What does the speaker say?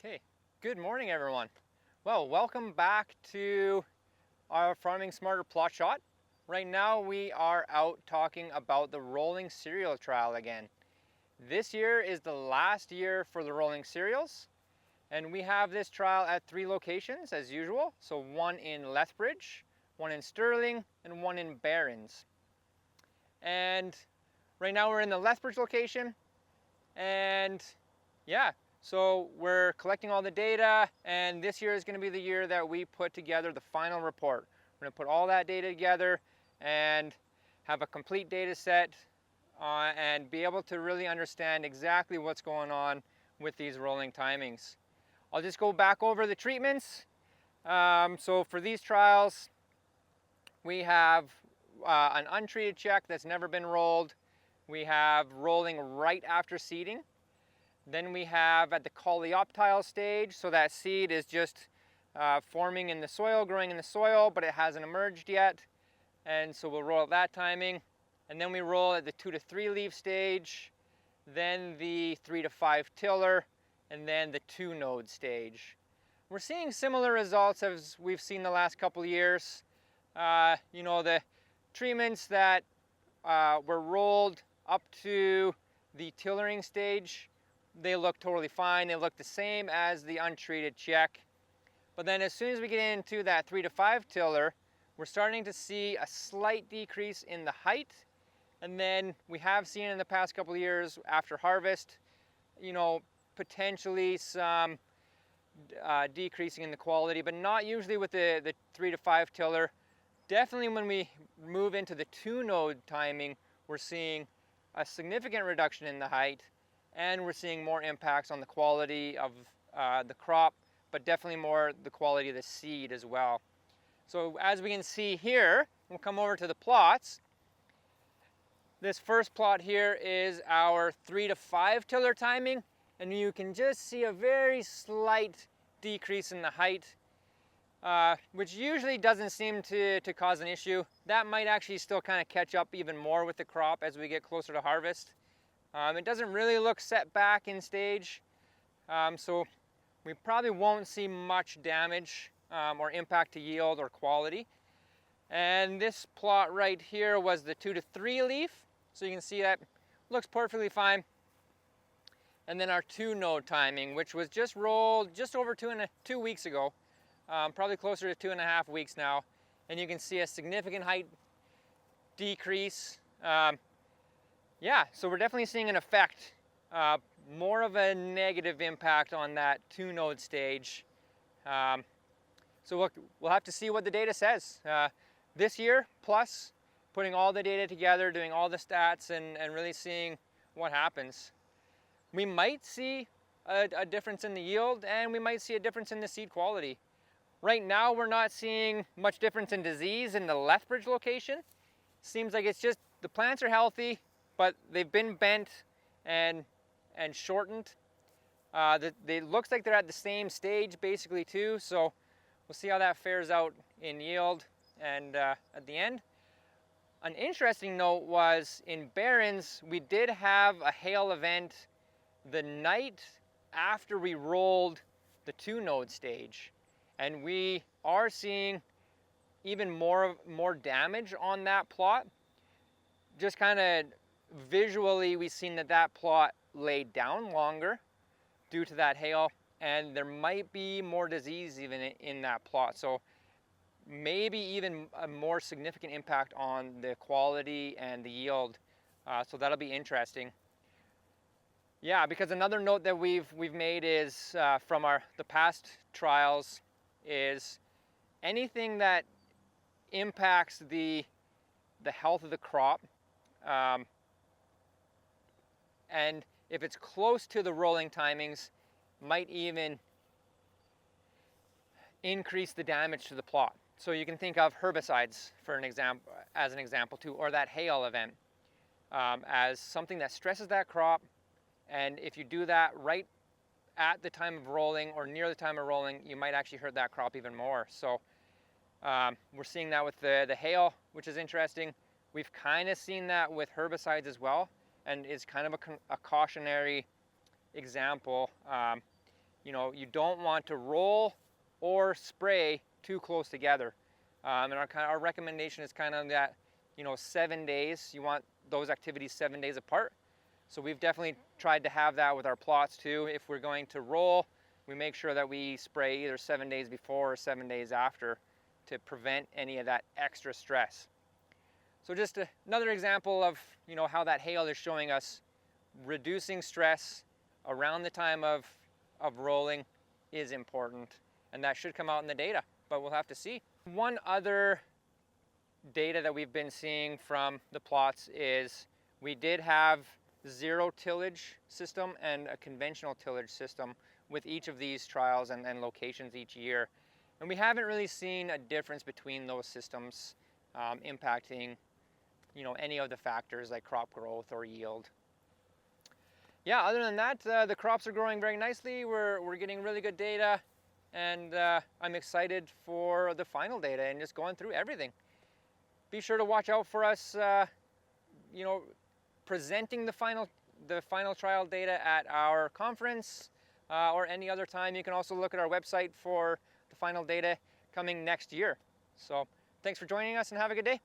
Okay, good morning everyone. Well, welcome back to our Farming Smarter plot shot. Right now we are out talking about the rolling cereal trial again. This year is the last year for the rolling cereals, and we have this trial at 3 locations as usual. So one in Lethbridge, one in Sterling, and one in Barons. And right now we're in the Lethbridge location, and yeah, so we're collecting all the data, and this year is going to be the year that we put together the final report. We're going to put all that data together and have a complete data set and be able to really understand exactly what's going on with these rolling timings. I'll just go back over the treatments. So for these trials, we have an untreated check that's never been rolled. We have rolling right after seeding. Then we have at the coleoptile stage, so that seed is just forming in the soil, growing in the soil, but it hasn't emerged yet. And so we'll roll at that timing. And then we roll at the 2 to 3 leaf stage, then the 3 to 5 tiller, and then the 2 node stage. We're seeing similar results as we've seen the last couple of years. The treatments that were rolled up to the tillering stage, they look totally fine. They look the same as the untreated check. But then as soon as we get into that 3 to 5 tiller, we're starting to see a slight decrease in the height. And then we have seen in the past couple of years after harvest, potentially some decreasing in the quality, but not usually with the 3 to 5 tiller. Definitely when we move into the 2 node timing, we're seeing a significant reduction in the height, and we're seeing more impacts on the quality of the crop, but definitely more the quality of the seed as well. So as we can see here, we'll come over to the plots. This first plot here is our 3 to 5 tiller timing, and you can just see a very slight decrease in the height, which usually doesn't seem to cause an issue. That might actually still kind of catch up even more with the crop as we get closer to harvest. It doesn't really look set back in stage, so we probably won't see much damage or impact to yield or quality. And this plot right here was the 2 to 3 leaf, so you can see that looks perfectly fine. And then our 2 node timing, which was just rolled just over 2 weeks ago, probably closer to 2.5 weeks now, and you can see a significant height decrease. So we're definitely seeing an effect, more of a negative impact on that 2 node stage. So we'll have to see what the data says. This year, plus putting all the data together, doing all the stats, and really seeing what happens. We might see a difference in the yield, and we might see a difference in the seed quality. Right now, we're not seeing much difference in disease in the Lethbridge location. Seems like it's just the plants are healthy, but they've been bent and shortened. It looks like they're at the same stage basically too, so we'll see how that fares out in yield and at the end. An interesting note was in Barons, we did have a hail event the night after we rolled the 2 node stage, and we are seeing even more damage on that plot. Just kind of visually, we've seen that plot laid down longer due to that hail, and there might be more disease even in that plot. So maybe even a more significant impact on the quality and the yield. So that'll be interesting. Yeah, because another note that we've made is from the past trials is anything that impacts the health of the crop, and if it's close to the rolling timings, might even increase the damage to the plot. So you can think of herbicides as an example too, or that hail event as something that stresses that crop. And if you do that right at the time of rolling or near the time of rolling, you might actually hurt that crop even more. So we're seeing that with the hail, which is interesting. We've kind of seen that with herbicides as well, and it's kind of a cautionary example. You don't want to roll or spray too close together. And our recommendation is kind of that, 7 days. You want those activities 7 days apart. So we've definitely tried to have that with our plots too. If we're going to roll, we make sure that we spray either 7 days before or 7 days after to prevent any of that extra stress. So just another example of, how that hail is showing us reducing stress around the time of rolling is important, and that should come out in the data, but we'll have to see. One other data that we've been seeing from the plots is we did have zero tillage system and a conventional tillage system with each of these trials and locations each year. And we haven't really seen a difference between those systems impacting, any of the factors like crop growth or yield. Yeah, other than that, the crops are growing very nicely. We're getting really good data, and I'm excited for the final data and just going through everything. Be sure to watch out for us, presenting the final trial data at our conference or any other time. You can also look at our website for the final data coming next year. So thanks for joining us and have a good day.